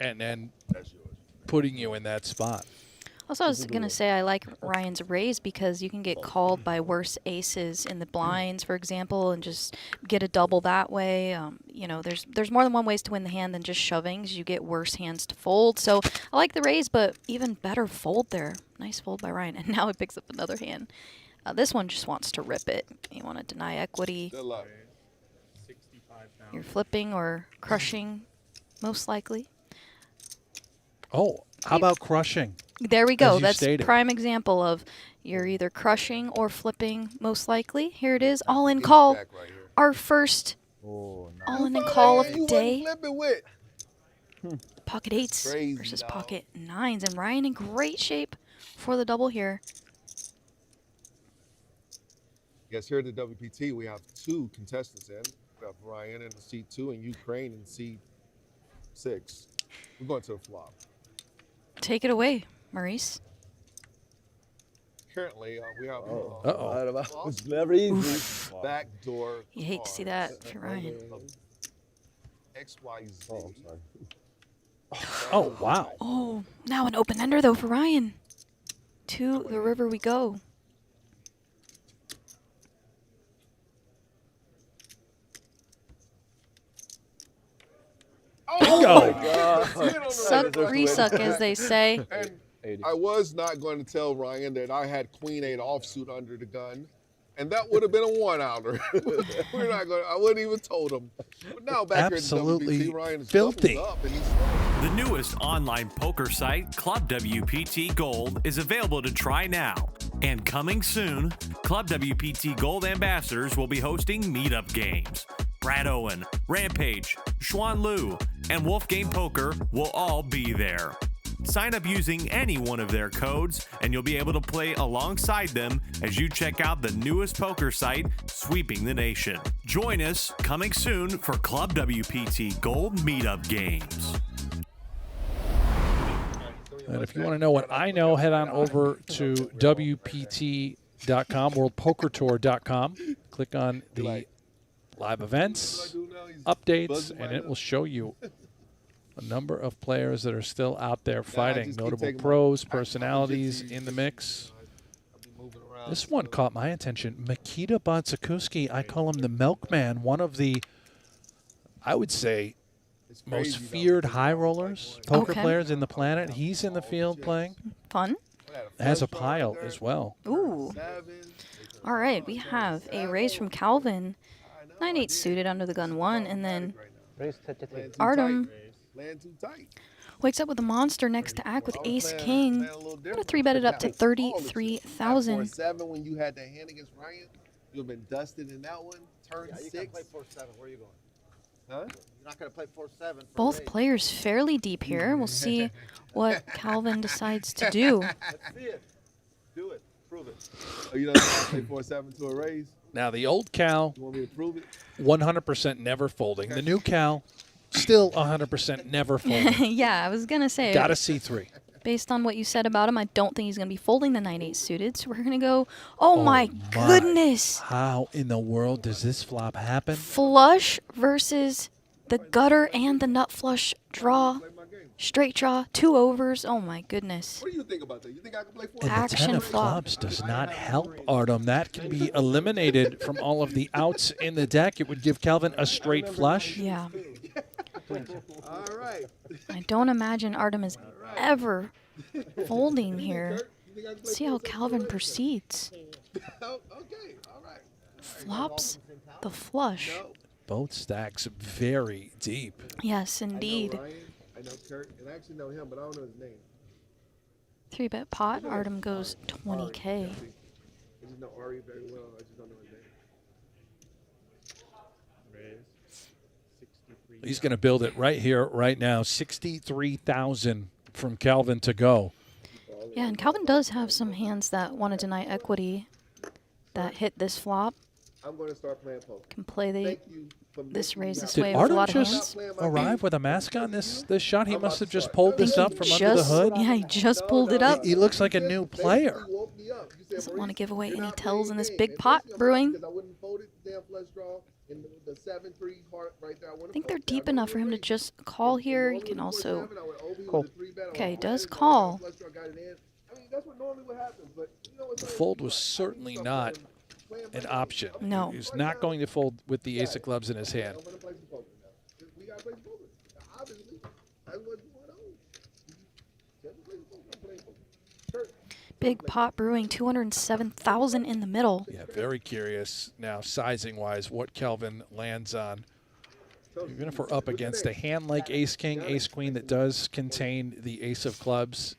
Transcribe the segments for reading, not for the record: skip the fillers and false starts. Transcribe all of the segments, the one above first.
and then putting you in that spot. Also, I was going to say I like Ryan's raise because you can get called by worse aces in the blinds, for example, and just get a double that way. You know, there's more than one ways to win the hand than just shoving, 'cause you get worse hands to fold. So I like the raise, but even better fold there. Nice fold by Ryan. And now he picks up another hand. This one just wants to rip it. You want to deny equity. Good luck. You're flipping or crushing, most likely. Oh, how about crushing? There we go. As you That's stated. prime example of you're either crushing or flipping, most likely. Here it is, all in call. Back right here. Our first Oh, nice. all in the call of You the wasn't day. flipping with. Pocket eights Crazy, versus dog. pocket nines. And Ryan in great shape for the double here. Yes, here at the WPT, we have 2 contestants in. We have Ryan in seat 2 and Ukraine in seat 6. We're going to the flop. Take it away, Maurice. Currently, we have Uh-oh. It's never easy. backdoor. You hate to see that if you're Ryan. XYZ. Oh, I'm sorry. Oh, wow. Oh, now an open ender though for Ryan. To the river we go. Oh, Suck, resuck, as they say. And 80. I was not going to tell Ryan that I had Queen 8 offsuit under the gun, and that would have been a 1-outer. We're not going. I wouldn't even told him. But now back Absolutely here at the WPT, Ryan is filthy. doubled up and he's The newest online poker site, Club WPT Gold, is available to try now. And coming soon, Club WPT Gold ambassadors will be hosting meetup games. Brad Owen, Rampage, Xuan Liu, and Wolfgame Poker will all be there. Sign up using any one of their codes, and you'll be able to play alongside them as you check out the newest poker site sweeping the nation. Join us coming soon for Club WPT Gold Meetup Games. And if you want to know what I know, head on over to WPT.com, WorldPokerTour.com. Click on the live events, updates, and it will show you a number of players that are still out there fighting. just keep Notable taking my- pros, I- personalities I'll get to in the mix. I'll be moving around. This one caught my attention. Mikita Bonsakuski, I call him the milkman, one of the, I would say, It's most crazy, though. feared high rollers, poker Okay. players in the planet. He's in the field playing. Fun. Has a pile as well. Ooh. All right, we have a raise from Calvin. 9-8 suited under the gun 1, and then Raise tentative. Artem Land too tight. wakes up with a monster next to act with ace king. I'm gonna 3-bet it up to 33,000. 4-7 when you had that hand against Ryan, you've been dusted in that one. Turn Yeah, you 6. can't play 4-7. Where are you going? Huh? You're not going to play 4-7. for Both raise. players fairly deep here. We'll see what Calvin decides to do. Let's see it. Do it. Prove it. Oh, you don't play 4-7 to a raise? Now, the old Cal, You want me to prove it? 100% never folding. The new Cal, still 100% never folding. Yeah, I was gonna say, Got a C3. based on what you said about him, I don't think he's gonna be folding the 9-8 suited. So we're gonna go. Oh my goodness! How in the world does this flop happen? Flush versus the gutter and the nut flush draw. Play my game. Straight draw, 2 overs. Oh my goodness. What do you think about that? You think I can play 4-7? And the Action 10 of flop. clubs does not help Artem. That can be eliminated from all of the outs in the deck. It would give Calvin a straight flush. Yeah, All right. I don't imagine Artem is ever folding here. Kurt, you think I can play See how 4-7 Calvin to a raise? proceeds. Oh, okay. All right. Flops the flush. No. Both stacks very deep. Yes, I know indeed. Ryan, I know Kurt, and I actually know him, but I don't know his name. 3-bet pot. Artem goes 20K. I just know Ari very well. I just don't know his name. He's going to build it right here, right now. 63,000 from Calvin to go. Yeah, and Calvin does have some hands that want to deny equity that hit this flop. I'm going to start playing poker. Can play the Thank you for this making me raise this happy. way Did with a Artem lot of just hands. arrive with a mask on this shot? He must have just pulled I think this up from he under the just, hood. yeah, he just pulled it up. He looks like a new player. You woke me up. You said, Doesn't "Maurice, want to give away you're any not tells playing in this game." big And pot first, I'm brewing. because I wouldn't fold it hand flush draw and the 7-3 heart right there. I think they're deep enough for him to just call here. You can also... Okay, he does call. The fold was certainly not an option. No. He's not going to fold with the ace of clubs in his hand. Big pot brewing, 207,000 in the middle. Yeah, very curious now, sizing-wise, what Kelvin lands on. Even if we're up against a hand like ace-king, ace-queen that does contain the ace of clubs,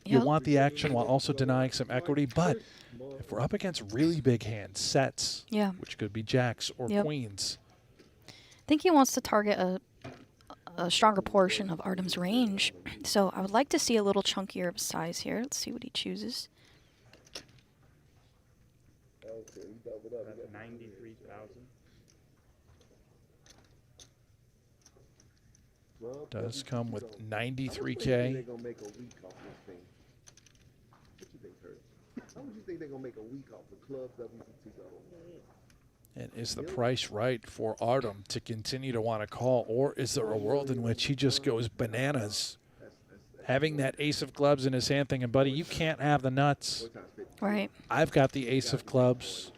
you Yep. want the action while also denying some equity. But if we're up against really big hands, sets, Yeah. which could be jacks or Yep. queens, I think he wants to target a stronger portion of Artem's range. So I would like to see a little chunkier of size here. Let's see what he chooses. That's 93,000. does come with 93K. They're gonna make a week off this thing. What you think, Kurt? How much you think they're gonna make a week off the club WPT Gold? And is the price right for Artem to continue to want to call, or is there a world in which he just goes bananas? Having that ace of clubs in his hand thinking, buddy, you can't have the nuts. Right. I've got the ace of clubs.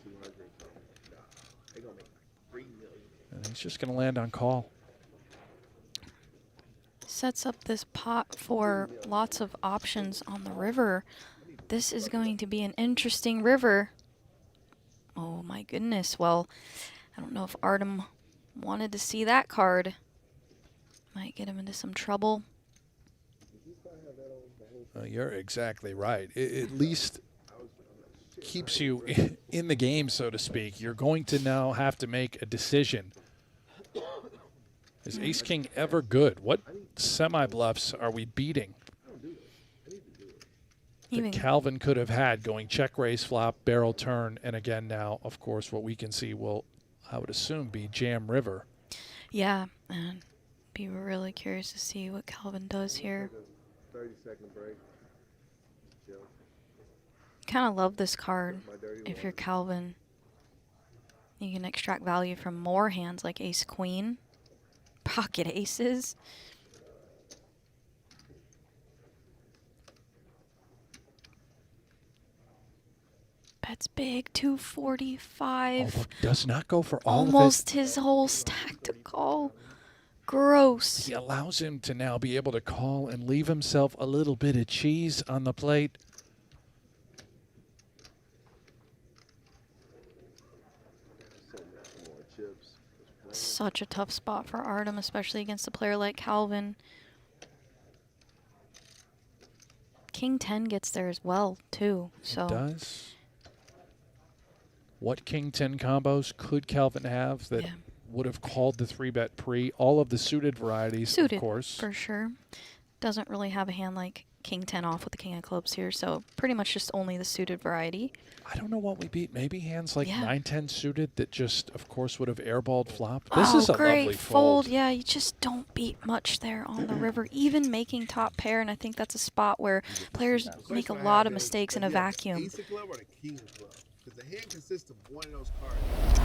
And he's just going to land on call. Sets up this pot for lots of options on the river. This is going to be an interesting river. Oh my goodness. Well, I don't know if Artem wanted to see that card. Might get him into some trouble. You're exactly right. It at least keeps you in the game, so to speak. You're going to now have to make a decision. Is ace-king ever good? What semi-bluffs are we beating that Calvin could have had going check, raise, flop, barrel, turn, and again now, of course, what we can see will, I would assume, be jam river. Yeah, and be really curious to see what Calvin does here. 30-second break. Kind of love this card. If you're Calvin, you can extract value from more hands like ace-queen, pocket aces. Bets big, 245. Oh, look, does not go for all Almost of it. his whole stack to call. Gross. He allows him to now be able to call and leave himself a little bit of cheese on the plate. Such a tough spot for Artem, especially against a player like Calvin. King 10 gets there as well, too. So It does. What King 10 combos could Calvin have that would have called the 3-bet pre? All of the suited varieties, suited, of course. for sure. Doesn't really have a hand like King 10 off with the King of Clubs here, so pretty much just only the suited variety. I don't know what we beat. Maybe hands like Yeah. 9-10 suited that just, of course, would have airballed flopped. This is a great lovely fold. fold. Yeah, you just don't beat much there on the river, even making top pair, and I think that's a spot where players make a lot of mistakes in a vacuum. Ace of club or the king of club? Because the hand consists of one of those cards.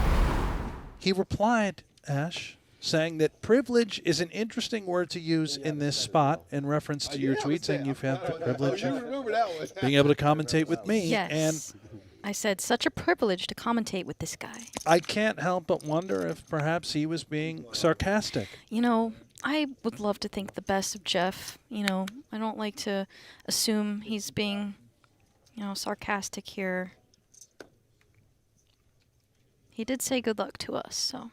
He replied, Ash, saying that privilege is an interesting word to use in this spot in reference to your tweet saying you've had the privilege of Remember that one. being able to commentate with me. Yes. And I said, such a privilege to commentate with this guy. I can't help but wonder if perhaps he was being sarcastic. You know, I would love to think the best of Jeff. You know, I don't like to assume he's being, sarcastic here. He did say good luck to us, so.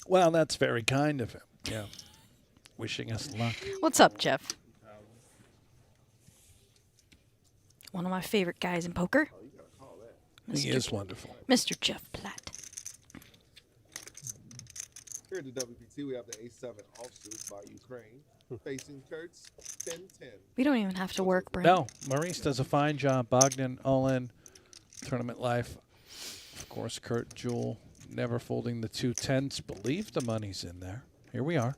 Well, that's very kind of him. Yeah. Wishing us luck. What's up, Jeff? One of my favorite guys in poker. He is wonderful. Mr. Jeff Platt. Here at the WPT, we have the A7 offsuit by Ukraine, facing Kurt's 10-10. We don't even have to work, Brent. No, Maurice does a fine job. Bogdan, all in, tournament life. Of course, Kurt Jewell never folding the 2-10s. Believe the money's in there. Here we are.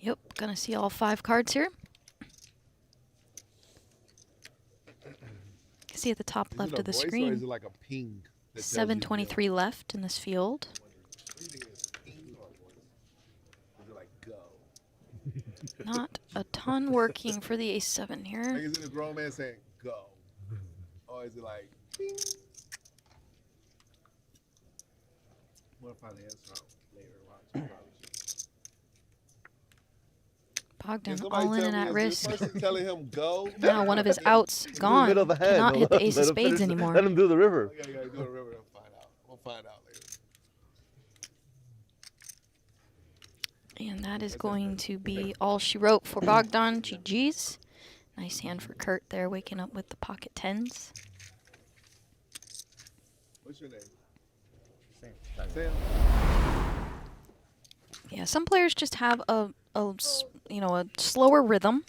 Yep, gonna see all 5 cards here. See at the top left of the Is it screen. or is it like a ping 7:23 left in this field. Not a ton working for the ace-7 Like, here. is it a grown man saying go? Or is it like, bing? We'll find the answer out later. Watch. Bogdan Somebody all in tell and me, at is the risk. person telling him go? Now one of his outs In the gone. middle of the hand. Cannot hit the ace of Let him spades finish- anymore. Let him do the river. Okay, do a river. We'll find out. We'll find out later. And that is going to be all she wrote for Bogdan. GG's. Nice hand for Kurt there, waking up with the pocket tens. What's your name? Sam. Sam. Yeah, some players just have a slower rhythm.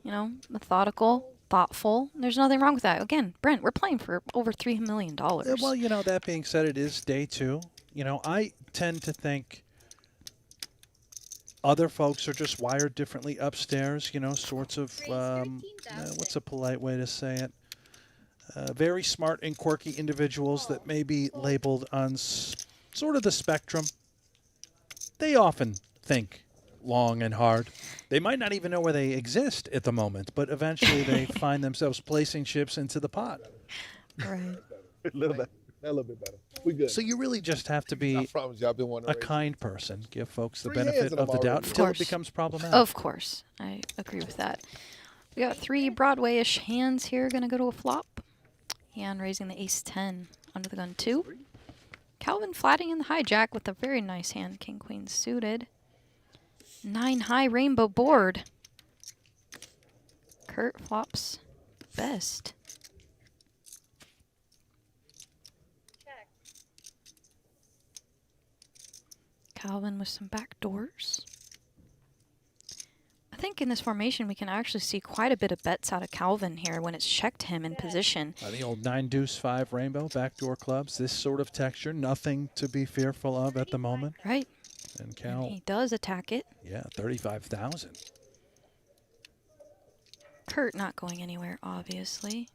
You know, methodical, thoughtful. There's nothing wrong with that. Again, Brent, we're playing for over $3 million. Well, you know, that being said, it is day 2. You know, I tend to think other folks are just wired differently upstairs, you know, sorts of, what's a polite way to say it? Very smart and quirky individuals that may be labeled on sort of the spectrum. They often think long and hard. They might not even know where they exist at the moment, but eventually they find themselves placing chips into the pot. Right. A little bit. A little bit better. We good. So you really just have to be I promise you, I've been wanting to a raise kind person. Give folks the 3 hands benefit and of I'm the doubt already- until it course. becomes problematic. Of course. I agree with that. We got 3 Broadway-ish hands here. Going to go to a flop. Hand raising the ace-10 under the gun 2. Calvin flatting in the hijack with a very nice hand. King-queen suited. 9 high rainbow board. Kurt flops best. Calvin with some back doors. I think in this formation we can actually see quite a bit of bets out of Calvin here when it's checked him in position. The old 9-deuce-5 rainbow, backdoor clubs, this sort of texture, nothing to be fearful of at the moment. Right. And And Cal, he does attack it. yeah, 35,000. Kurt not going anywhere, obviously.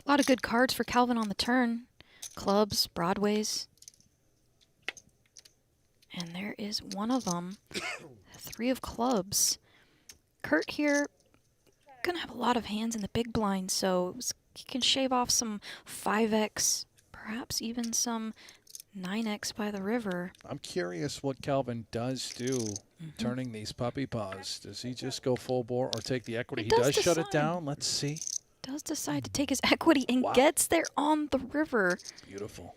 A lot of good cards for Calvin on the turn. Clubs, Broadways. And there is one of them. 3 of clubs. Kurt here gonna have a lot of hands in the big blind, so he can shave off some 5x, perhaps even some 9x by the river. I'm curious what Calvin does do turning these puppy paws. Does he just go full bore or take the equity? He He does does shut it decide. down. Let's see. Does decide to take his equity and Wow. gets there on the river. Beautiful.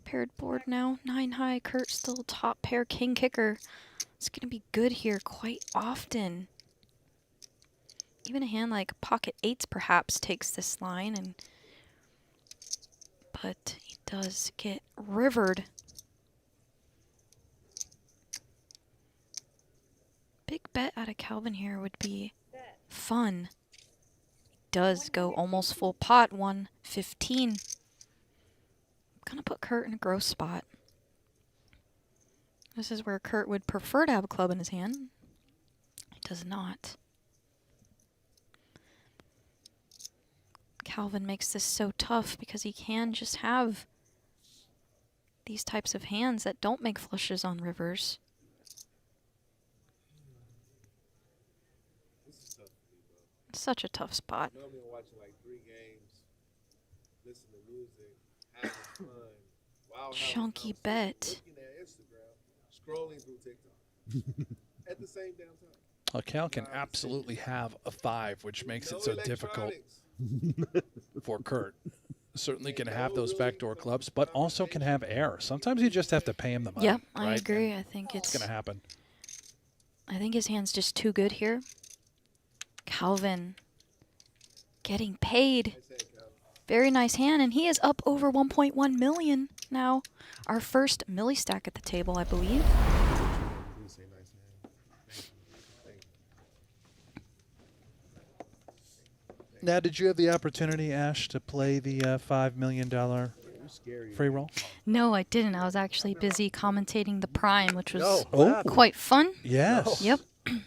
Paired board now, 9 high. Kurt still top pair king kicker. It's going to be good here quite often. Even a hand like pocket 8s perhaps takes this line, and but he does get rivered. Big bet out of Calvin here would be fun. Does go almost full pot, 115. Gonna put Kurt in a gross spot. This is where Kurt would prefer to have a club in his hand. He does not. Calvin makes this so tough because he can just have these types of hands that don't make flushes on rivers. Such a tough spot. Normally I'm watching like 3 games, listen to music, having fun, while having Chunky conversation, bet. looking at Instagram, scrolling through TikTok at the same damn time. Well, Cal can absolutely have a 5, which makes it so difficult electronics. for Kurt. Certainly can have those backdoor clubs, but also can have air. Sometimes you just have to pay him the money. Yeah, I right? agree. And I think it's going to happen. I think his hand's just too good here. Calvin getting paid. Very nice hand, and he is up over 1.1 million now. Our first milli stack at the table, I believe. Now, did you have the opportunity, Ash, to play the $5 million free roll? No, I didn't. I was actually busy commentating the Prime, which was Oh, quite fun. yes. Yep.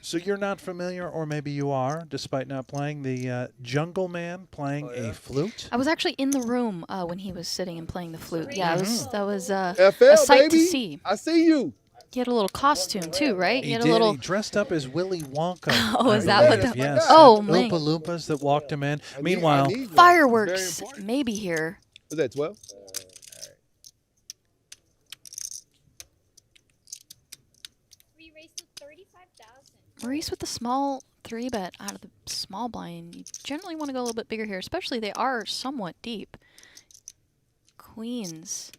So you're not familiar, or maybe you are, despite not playing, the Jungle Man playing a flute? I was actually in the room when he was sitting and playing the flute. Yeah, that was FL, a sight baby. to see. I see you. He had a little costume too, right? He had did. a little. He dressed up as Willy Wonka. Oh, I is that what believe. the- Yes. Oh, and man. Oompa Loompas that walked him in. I Meanwhile, need one. Fireworks, It's very important. maybe here. Was that 12? Maurice with the small 3-bet out of the small blind. You generally want to go a little bit bigger here, especially they are somewhat deep. Queens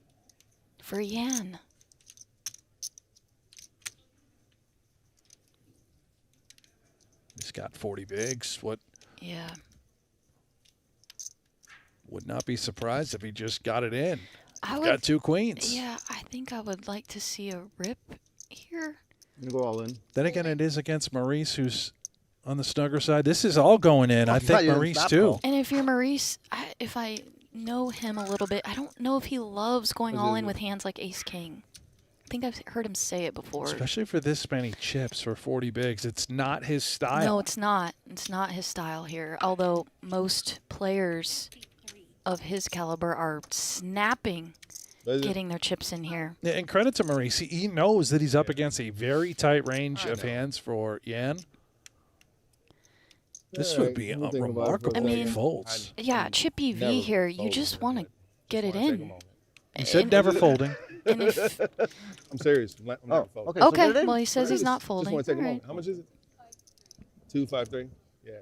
for Yan. he's got 40 bigs. What Yeah. would not be surprised if he just got it in. I Got 2 queens. Yeah, I think I would like to see a rip here. I'm gonna go all in. Then again, it is against Maurice, who's on the snugger side. This is all going in. I I thought think you didn't Maurice stop, too. though. And if you're Maurice, if I know him a little bit, I don't know if he loves going all in with hands like Ace King. I think I've heard him say it before. Especially for this many chips for 40 bigs. It's not his style. No, it's not. It's not his style here. Although most players of his caliber are snapping, getting their chips in here. Yeah, and credit to Maurice. He knows that he's up against a very tight range of hands for Yan. This would be a Let me think about it remarkable for a I mean- folds. Yeah, chip EV Never here. You fold just it. want to get it in. He said and- never folding. And if, I'm serious. I'm never folding. okay. So okay, get it in. well, he says he's not Just folding. want to take a All right. moment. How much is it? 253. Yeah.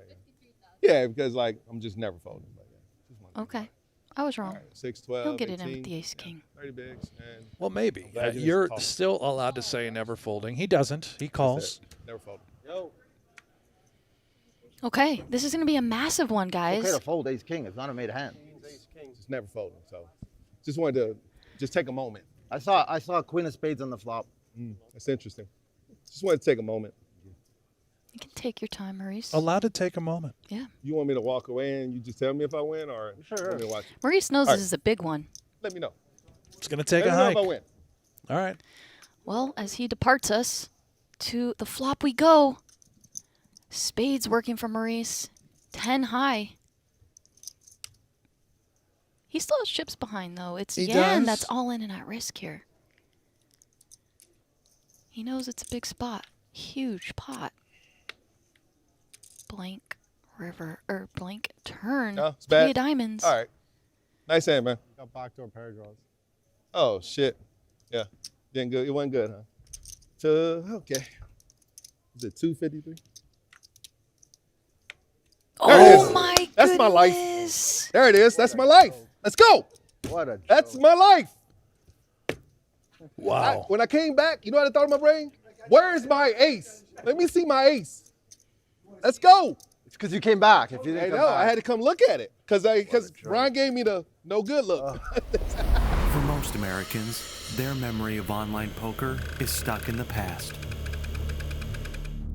Yeah, because like I'm just never folding. But, yeah. Just wanna take Okay. I was wrong. All right, 6, 12, He'll get it in 18, with the ace king. 30 bigs, and Well, maybe. Imagine it's You're called. still allowed to say never folding. He doesn't. He calls. never folding. Okay, this is going to be a massive one, guys. Okay to fold ace king. It's not a made hand. Just never folding. So just wanted to just take a moment. I saw queen of spades on the flop. That's interesting. Just wanted to take a moment. You can take your time, Maurice. Allowed to take a moment. Yeah. You want me to walk away and you just tell me if I win, or you want me to watch it? Maurice knows All this right. is a big one. Let me know. It's going to take Let a me know hike. if I win. All right. Well, as he departs us, to the flop we go. Spades working for Maurice. 10 high. He still has chips behind, though. It's He Yan does. that's all in and at risk here. He knows it's a big spot. Huge pot. Blank river, or blank turn. No, it's 3 bad. of diamonds. All right. Nice hand, man. Got backdoor pair draws. Oh shit. Yeah. Didn't good. It wasn't good, huh? Okay. Is it 253? Oh is. my goodness. That's my life. There it is. That's my life. Let's go. What a That's joke. my life. Wow. When I came back, you know what I thought in my brain? Where's my ace? Let me see my ace. Let's go. It's because you came back. If you I didn't come know. back. I had to come look at it because Brian gave me the no good look. For most Americans, their memory of online poker is stuck in the past.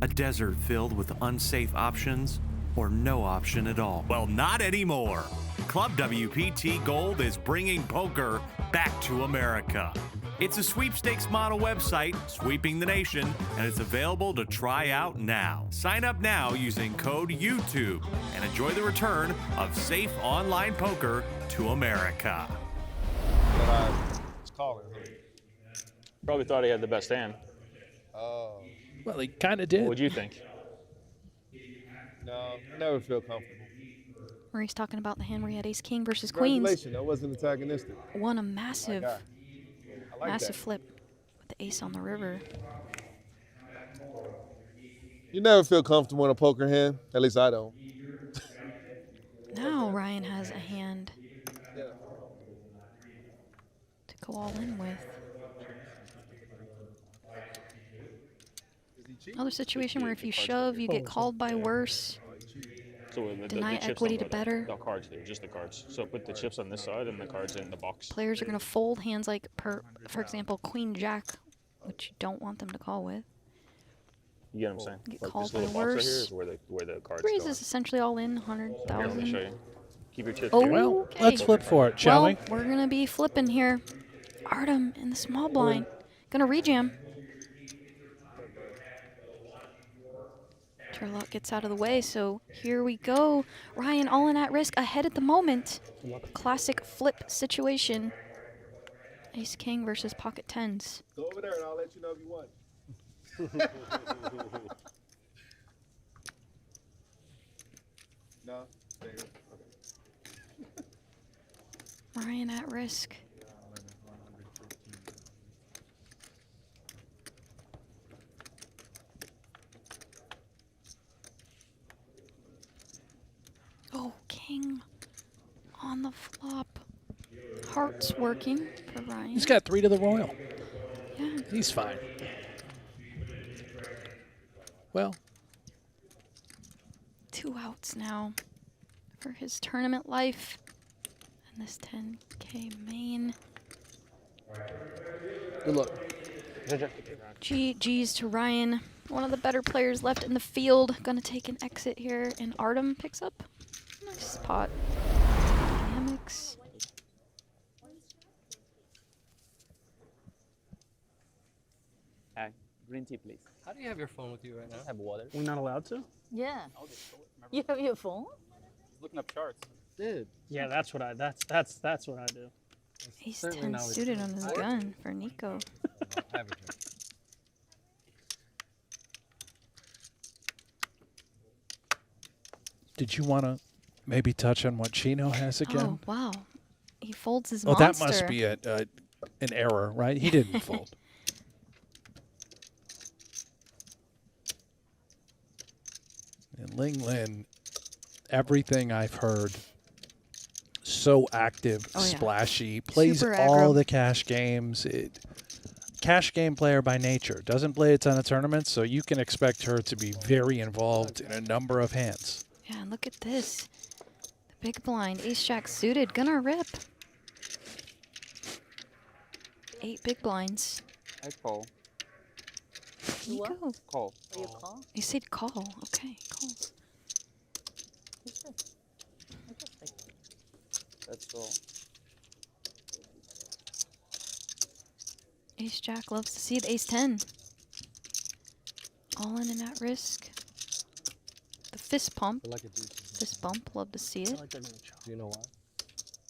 A desert filled with unsafe options or no option at all. Well, not anymore. Club WPT Gold is bringing poker back to America. It's a sweepstakes model website sweeping the nation, and it's available to try out now. Sign up now using code YouTube and enjoy the return of safe online poker to America. Probably thought he had the best hand. Well, he kind of did. What'd you think? No, I never feel comfortable. Maurice talking about the hand where he had ace king versus queens. Congratulations. That wasn't antagonistic. Won a massive, I like massive that. flip with the ace on the river. You never feel comfortable in a poker hand. At least I don't. Now Ryan has a hand to go all in with. Another situation where if you shove, you get called by worse. So the Deny chips equity on to better. The cards there, just the cards. So put the chips on this side and the cards in the box. Players are going to fold hands like, for example, Queen Jack, which you don't want them to call with. You get what I'm saying? Get Like called this little by box right here worse. is where the cards Raise go. is essentially all in, Here, let me show 100,000. you. Keep your chips Oh, here. Well, okay. let's flip for it, shall well, we? we're going to be flipping here. Artem in the small blind. Going to rejam. Turlock gets out of the way, so here we go. Ryan all in at risk, ahead at the moment. Classic flip situation. Ace King versus pocket tens. Go over there and I'll let you know if you won. No? Stay here. Ryan at risk. Oh, King on the flop. Hearts working for Ryan. He's got 3 to the Royal. Yeah. He's fine. Well, 2 outs now for his tournament life. And this 10K main. Good luck. GG's to Ryan. One of the better players left in the field. Gonna take an exit here. And Artem picks up. Nice spot. Dynamics. Hi. Green tea, please. How do you have your phone with you right now? I have water. We're not allowed to? Yeah. Oh, they show it. Remember? You have your phone? Looking up charts. Dude. Yeah, that's what I that's what I do. Ace Certainly 10 not with suited you. on his gun for Nico. I have a drink. did you want to maybe touch on what Chino has again? Oh, wow. He folds his Oh, monster. that must be an error, right? He didn't fold. And Ling Lin, everything I've heard, so active, Oh, yeah. splashy, plays Super all aggro. the cash games. Cash game player by nature. Doesn't play a ton of tournaments, so you can expect her to be very involved in a number of hands. Yeah, and look at this. The big blind, ace jack suited, gonna rip. 8 big blinds. I call. What? Nico. Call. What do you call? You said call. Okay, calls. Interesting. Interesting. That's all. Ace jack loves to see the ace 10. All in and at risk. The fist pump. I like a decent. Fist bump, love to see it. Do you know why?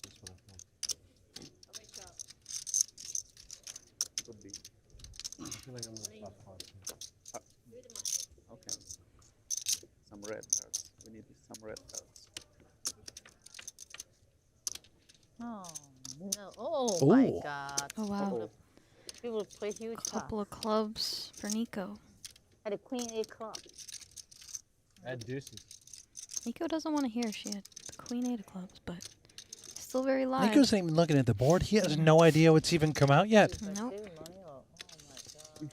That's what I Could be. feel like I'm gonna stop pausing. Okay. Some red cards. We need some red cards. Oh, no. Oh, my Ooh. God. Oh, wow. People play huge cards. Couple of clubs for Nico. Had a queen 8 club. I had deuces. Nico doesn't want to hear she had the queen 8 of clubs, but still very live. Nico's not even looking at the board. He has no idea what's even come out yet. Nope. Saving money or, oh, my God.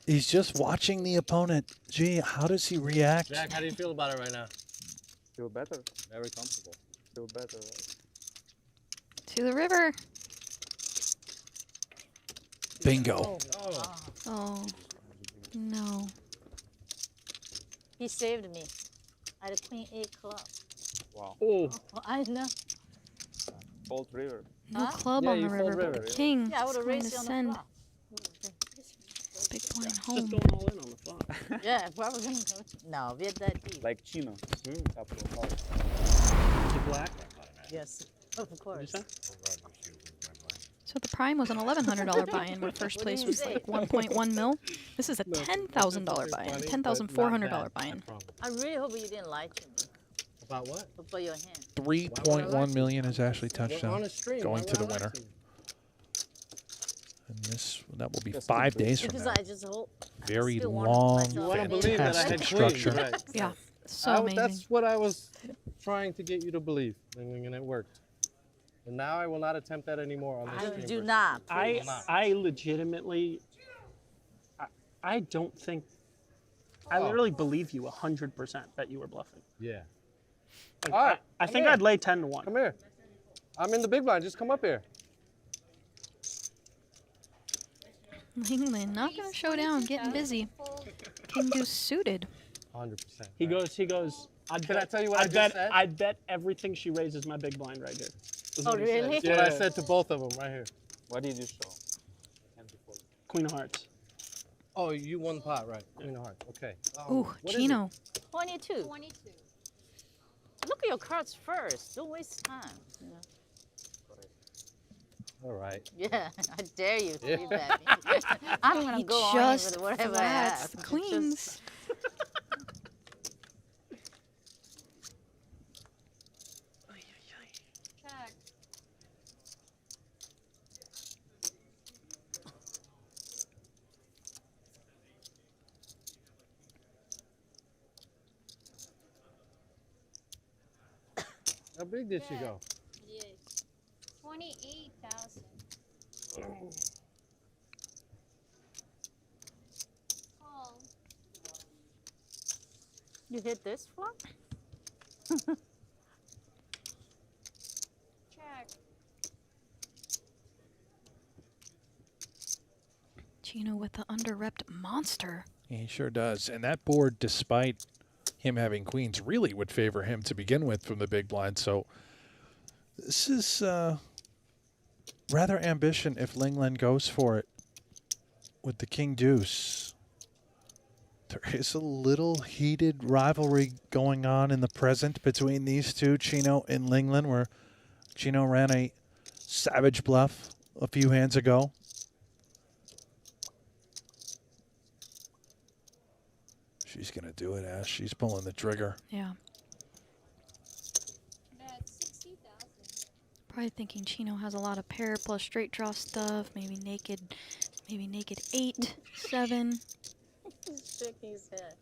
He's just watching the opponent. Gee, how does he react? Jack, how do you feel about it right now? Feel better. Very comfortable. Feel better. Right? To the river. Bingo. Oh. Oh, no. He saved me. I had a queen 8 club. Wow. Oh. Oh, I know. Fold river. No Huh? club Yeah, on the you fold river, but river. the king Yeah, I would is have going to raised you on the send flop. big blind Just home. going all in on the flop. Yeah, if I was going to go. No, we're that deep. Like Chino. Couple of cards. Is it black? Yes, of What'd you course. say? So the prime was an $1,100 buy-in when first What do place you was say? like 1.1 mil. This is a No, $10,000 it's buy-in, funny, but $10,400 not bad, buy-in. I promise. I really hope you didn't lie to me About what? about your hand. 3.1 million is Ashley We're on touchdown, a stream. going Why to would the I lie winner. to you? And that will be Just 5 keep it. days from Because now. I just hope. I Very still wanted long, myself You want to to believe that I had fantastic queens, structure. right? Yeah, so amazing. That's what I was trying to get you to believe, and it worked. And now I will not attempt that anymore on this I stream. do not. I legitimately, I don't think, I Oh. literally believe you 100% that you were bluffing. Yeah. Like, All right, I come think here. I'd lay 10 to 1. Come here. I'm in the big blind. Just come up here. Lingland not going to show down, getting busy. King Deuce suited. 100%. He goes, Can I tell you what I just said? I'd bet everything she raises my big blind right here. Is Oh, what he said. really? That's what I said to both of them right here. What did you show? Queen of Hearts. Oh, you won the pot, right? Queen of Hearts. Okay. Ooh, what is Chino. 22. 22. Look at your cards first. Don't waste time. You know? All right. Yeah, I dare you. Yeah. Three bet me. I'm gonna He go on just with whatever I flats have. the queens. Check. How big did she go? Yes. 28,000. Call. You hit this flop? Check. Chino with the under-repped monster. He sure does. And that board, despite him having queens, really would favor him to begin with from the big blind. So this is rather ambition if Linglen goes for it with the king deuce. There is a little heated rivalry going on in the present between these two, Chino and Linglen, where Chino ran a savage bluff a few hands ago. She's going to do it, Ash. She's pulling the trigger. Yeah. That's 60,000. Probably thinking Chino has a lot of pair plus straight draw stuff. Maybe naked 8, 7. He's shaking his head.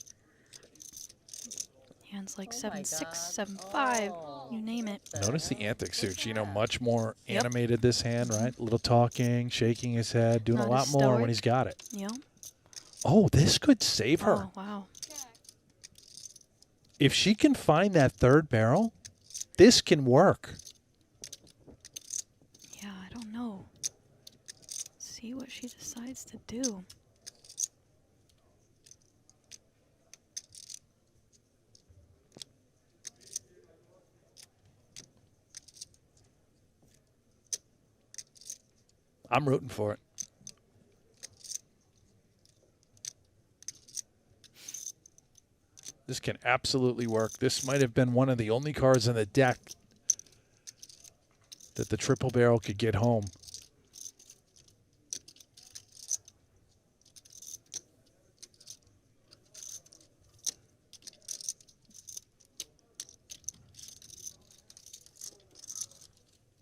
Hands like Oh 7, my 6, God. 7, 5. You name it. Notice the antics here. Chino much more Yep. animated this hand, right? A little talking, shaking his head, doing Not a lot as more when stoic. he's got it. Yeah. Oh, this could save her. Oh, wow. If she can find that third barrel, this can work. Yeah, I don't know. See what she decides to do. I'm rooting for it. This can absolutely work. This might have been one of the only cards in the deck that the triple barrel could get home.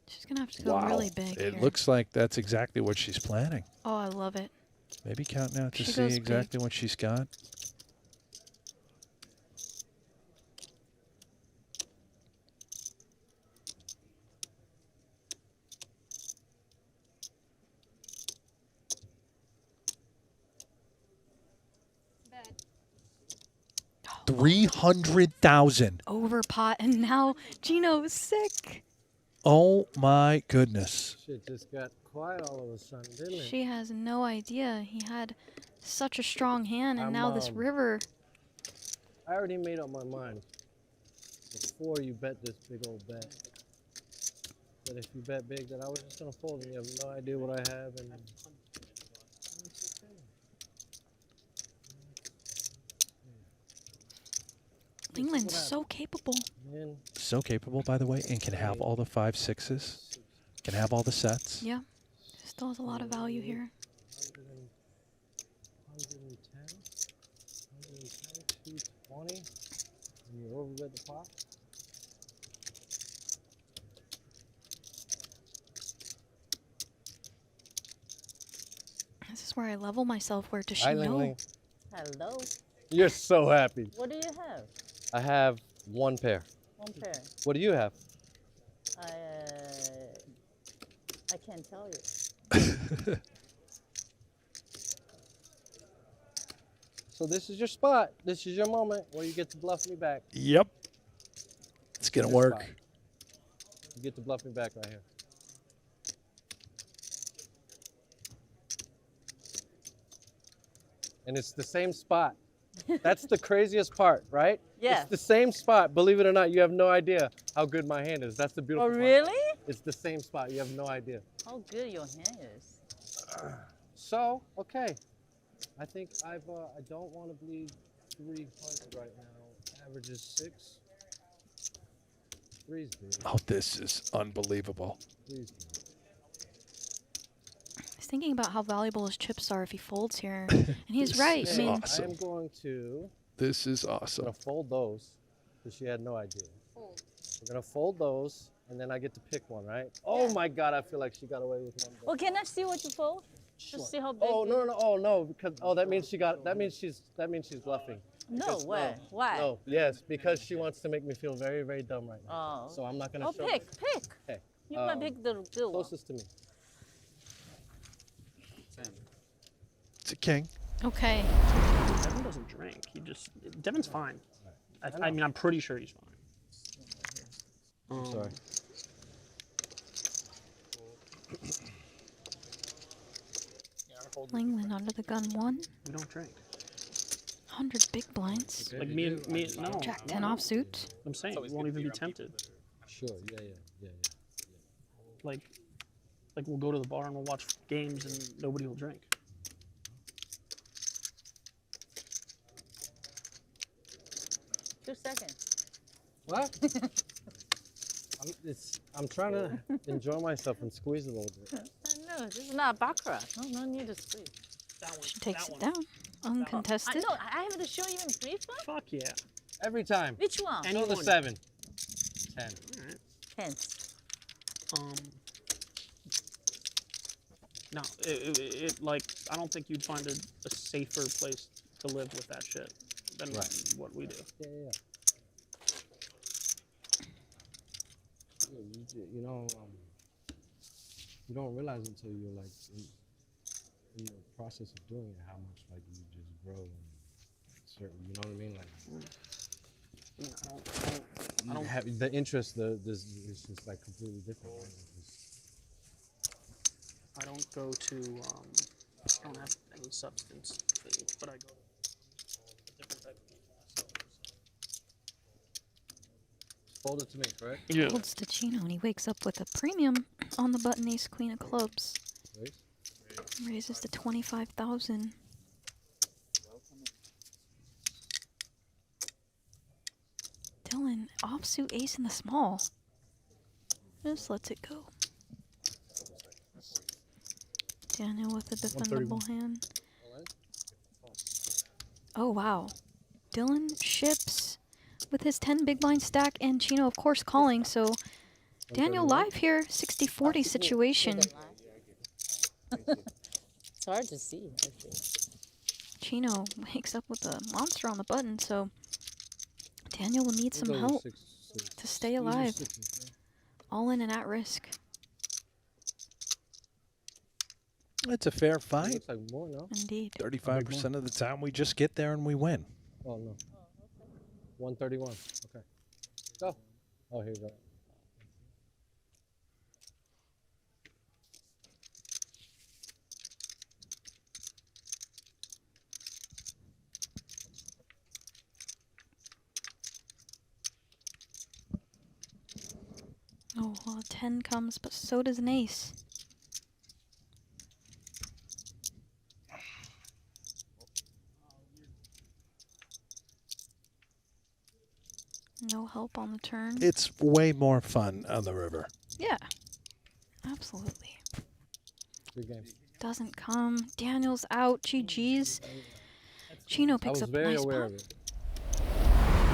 She's going to have to go really big It here. looks like that's exactly what she's planning. Oh, I love it. Maybe count now to She see goes exactly what she's got. Bet. 300,000. Over pot, and now Gino's sick. Oh my goodness. Shit just got quiet all of a sudden, didn't it? She has no idea. He had such a strong hand, and I'm, now this river. I already made up my mind before you bet this big old bet. That if you bet big, that I was just gonna fold, and you have no idea what I have, and Lingland's so capable. man, So capable, by the way, and can have all the 5 6s. Can have all the sets. Yeah. Still has a lot of value here. 110, 220, and you overbet the pot. This is where I level myself. Where does she Hi, know? Ling Ling. Hello. You're so happy. What do you have? I have one pair. One pair. What do you have? I can't tell you. So this is your spot. This is your moment where you get to bluff me back. Yep. It's going to Your work. spot. You get to bluff me back right here. And it's the same spot That's the craziest part, right? Yeah. It's the same spot. Believe it or not, you have no idea how good my hand is. That's the beautiful Oh, part. really? It's the same spot. You have no idea. How good your hand is. So, okay. I think I don't want to bleed 300 right now. Average is 6. 3's big. Oh, this is unbelievable. 3's big. I was thinking about how valuable his chips are if he folds here, and he's This right. is I mean, awesome. I am going to This is awesome. fold those because she had no idea. Fold. We're going to fold those, and then I get to pick one, right? Oh my God, I feel like she got away with one. Well, can I see what you fold? Just see how big. Oh no, oh no, because that means she got. That means she's bluffing. No Because- way. Why? No, yes, because she wants to make me feel very, very dumb right now. Oh. So I'm not gonna Oh, show. pick. Okay. You might pick the good one. Closest to me. It's a king. okay. Devin doesn't drink. Devin's fine. I mean, I'm pretty sure he's fine. Sorry. Langland under the gun 1. We don't drink. 100 big blinds. Like me, no. Jack 10 offsuit. I'm saying we won't even be tempted. Sure. Yeah. Like we'll go to the bar and we'll watch games and nobody will drink. Two seconds. What? I'm trying to enjoy myself and squeeze a little bit. No, this is not baccarat. No need to squeeze. She takes it down. Uncontested. No, I have to show you in brief one? Fuck yeah. Every time. Which one? Show the 7. 10. Alright. Tens. No, like I don't think you'd find a safer place to live with that shit than what we do. Yeah. You know, you don't realize until you're like in the process of doing it how much like you just grow and certain. You know what I mean? Like I don't have the interest. This is just like completely different. Right? I don't go to I don't have any substance thing, but I go to a different type of people. Fold it to me, correct? Yeah. Folds to Chino, and he wakes up with a premium on the button ace queen of clubs. Raise. Raises to 25,000. Dylan, offsuit ace in the small. Just lets it go. Daniel with a defendable hand. Oh, wow. Dylan ships with his 10 big blind stack, and Chino, of course, calling. So Daniel live here, 60-40 situation. It's hard to see. Chino wakes up with a monster on the button, so Daniel will need some help to stay alive. All in and at risk. It's a fair fight. Looks like more, no? Indeed. 35% of the time we just get there and we win. Oh no. 131. Okay. Go. Oh, here you go. Oh, well, a 10 comes, but so does an ace. No help on the turn. It's way more fun on the river. Yeah, absolutely. Good game. Doesn't come. Daniel's out. GG's. Chino I picks was up a very nice aware pot. of it.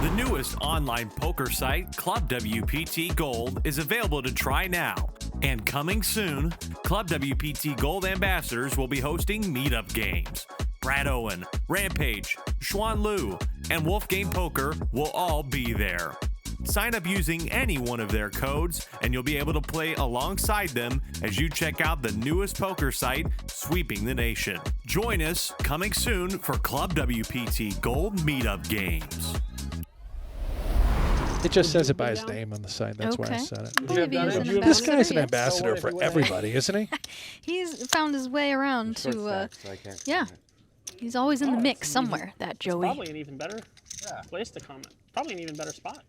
The newest online poker site, Club WPT Gold, is available to try now. And coming soon, Club WPT Gold ambassadors will be hosting meetup games. Brad Owen, Rampage, Xuan Liu, and Wolfgame Poker will all be there. Sign up using any one of their codes, and you'll be able to play alongside them as you check out the newest poker site sweeping the nation. Join us coming soon for Club WPT Gold meetup games. It just says it by his name on the side. That's why I Okay. said it. I believe he is an This guy's an ambassador, ambassador for everybody, isn't he? He's found his way around to, yeah. He's always in the mix somewhere, that It's Joey. probably an even better place to comment. Probably an even better spot.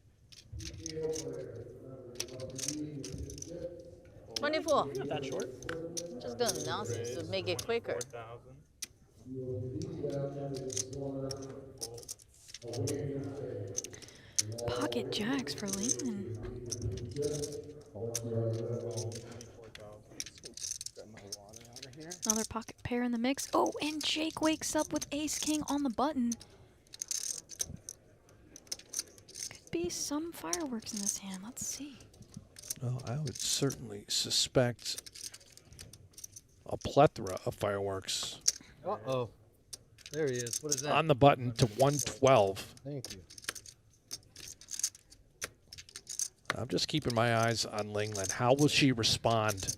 24. Not that short. I'm just gonna announce it to make it quicker. Pocket jacks for Lehman. Another pocket pair in the mix. Oh, and Jake wakes up with ace king on the button. Could be some fireworks in this hand. Let's see. Well, I would certainly suspect a plethora of fireworks Uh-oh. There he is. What is that? on the button to 112. Thank you. I'm just keeping my eyes on Lingland. How will she respond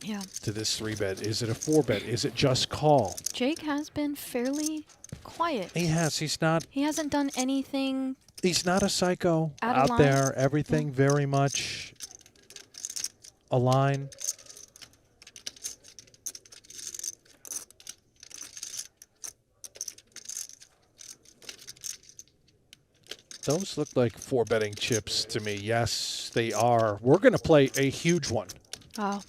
Yeah. to this 3-bet? Is it a 4-bet? Is it just call? Jake has been fairly quiet. He has. He's not. He hasn't done anything. He's not a psycho Out of out line. there. Everything very much aligned. Those look like 4-betting chips to me. Yes, they are. We're going to play a huge one. Oh.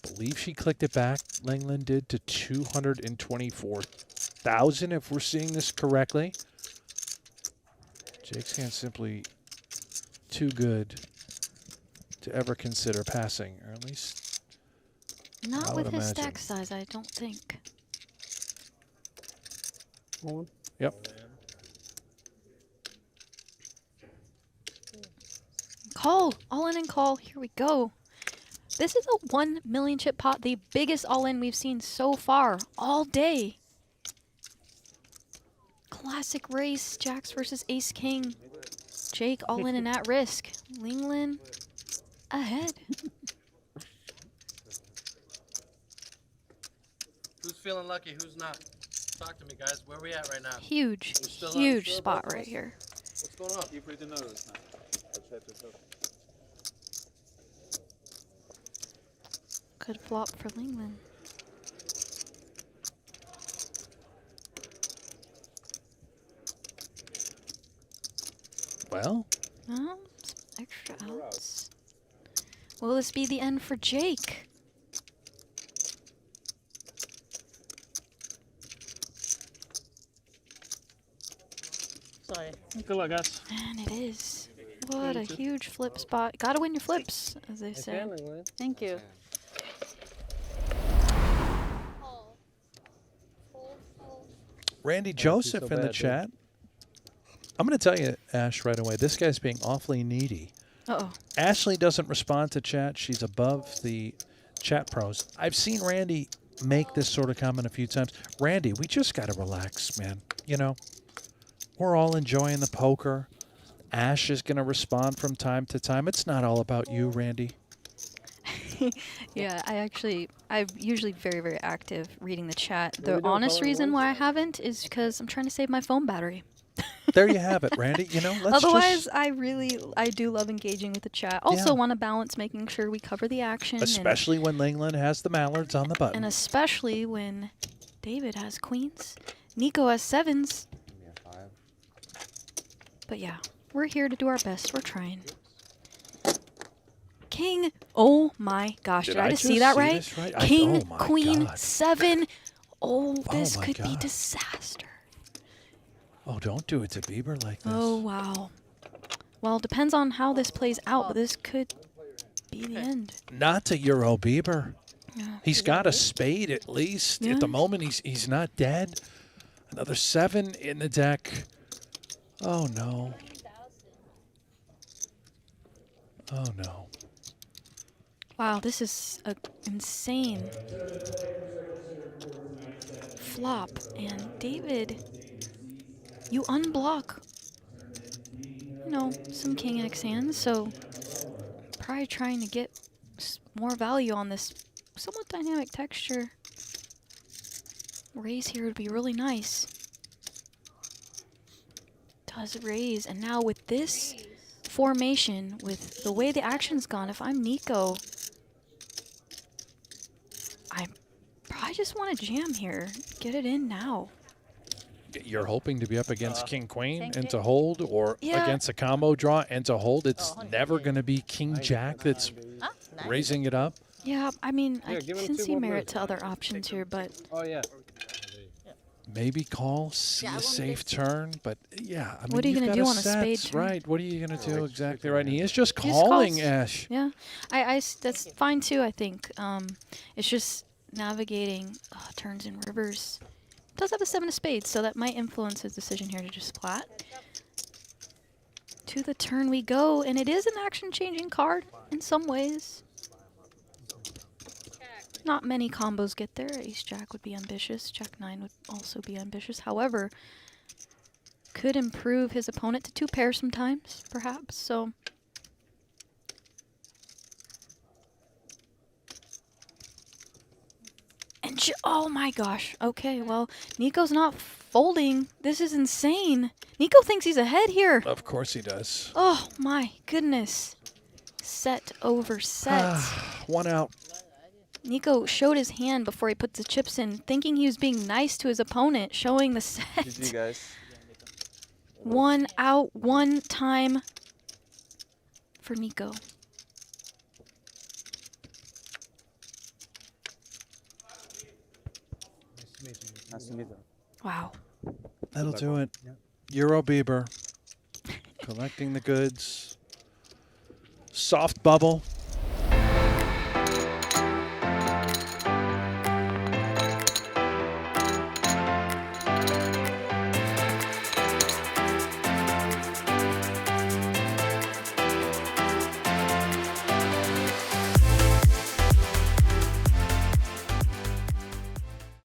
Believe she clicked it back. Lingland did to 224,000 if we're seeing this correctly. Jake's hand simply too good to ever consider passing, or at least Not I with would his imagine. stack size, I don't think. Yep. Call. All in and call. Here we go. This is a 1 million chip pot, the biggest all in we've seen so far all day. Classic race, Jacks versus Ace King. Jake all in and at risk. Lingland ahead. Who's feeling lucky? Who's not? Talk to me, guys. Where we at right now? Huge, We're still not huge sure spot about right this? here. What's going on? Keep reading notice now. Could flop for Lingland. Well, Oh, some extra outs. Will this be the end for Jake? Sorry. Good luck, guys. And it is. What a huge flip spot. Gotta win your flips, as they say. Thank you. Randy Joseph so in the bad, dude. chat. I'm going to tell you, Ash, right away, this guy's being awfully needy. Uh-oh. Ashley doesn't respond to chat. She's above the chat pros. I've seen Randy make this sort of comment a few times. Randy, we just got to relax, man. You know, we're all enjoying the poker. Ash is going to respond from time to time. It's not all about you, Randy. Yeah, I'm usually very, very active reading the chat. we The doing, honest calling reason once? why I haven't is because I'm trying to save my phone battery. There you have it, Randy. You know, let's Otherwise, just, I do love engaging with the chat. Also Yeah. want to balance making sure we cover the action. especially when Lingland has the mallards on the and button. especially when David has queens, Nico has sevens. But yeah, we're here to do our best. We're trying. King. Oh my gosh. Did I just see that right? this right? King, oh my queen, God. 7. Oh, this my could be God. disaster. Oh, don't do it to Bieber like this. Oh, wow. Well, depends on how this plays out, but this could be the end. Not to Euro Bieber. Yeah. He's got a spade at least. Yeah. At the moment, he's not dead. Another 7 in the deck. Oh, no. Oh, no. Wow, this is an insane flop. And David, you unblock, you know, some King X hands, so probably trying to get more value on this somewhat dynamic texture. Raise here would be really nice. Does raise, and now with this formation, with the way the action's gone, if I'm Nico, just want to jam here. Get it in now. You're hoping to be up against King Queen Thank and you. to hold, or Yeah. against a combo draw and to hold. It's Oh, never going to be King Jack that's Huh? Nice. raising it up. Yeah, I mean, Yeah, I give him can 2 see more merit moves. to other options here, but Oh yeah. Maybe call, see Yeah, I a want safe this. turn, but yeah, I mean, What are you you've gonna got do on a spade set, turn? right? What are you going to do exactly right? And he is just He just calling, calls. Ash. yeah, that's fine too. I think it's just navigating turns and rivers. Does have a 7 of spades, so that might influence his decision here to just flat. To the turn we go, and it is an action-changing card in some ways. Not many combos get there. Ace-Jack would be ambitious. Jack-9 would also be ambitious. However, could improve his opponent to 2 pairs sometimes, perhaps. So, and oh my gosh. Okay, well, Nico's not folding. This is insane. Nico thinks he's ahead here. Of course he does. Oh my goodness. Set over set. One out. Nico showed his hand before he put the chips in, thinking he was being nice to his opponent, showing the GG, set. guys. 1 out, 1 time for Nico. Nice to meet you. Wow. That'll do it. Euro Bieber collecting the goods. Soft bubble.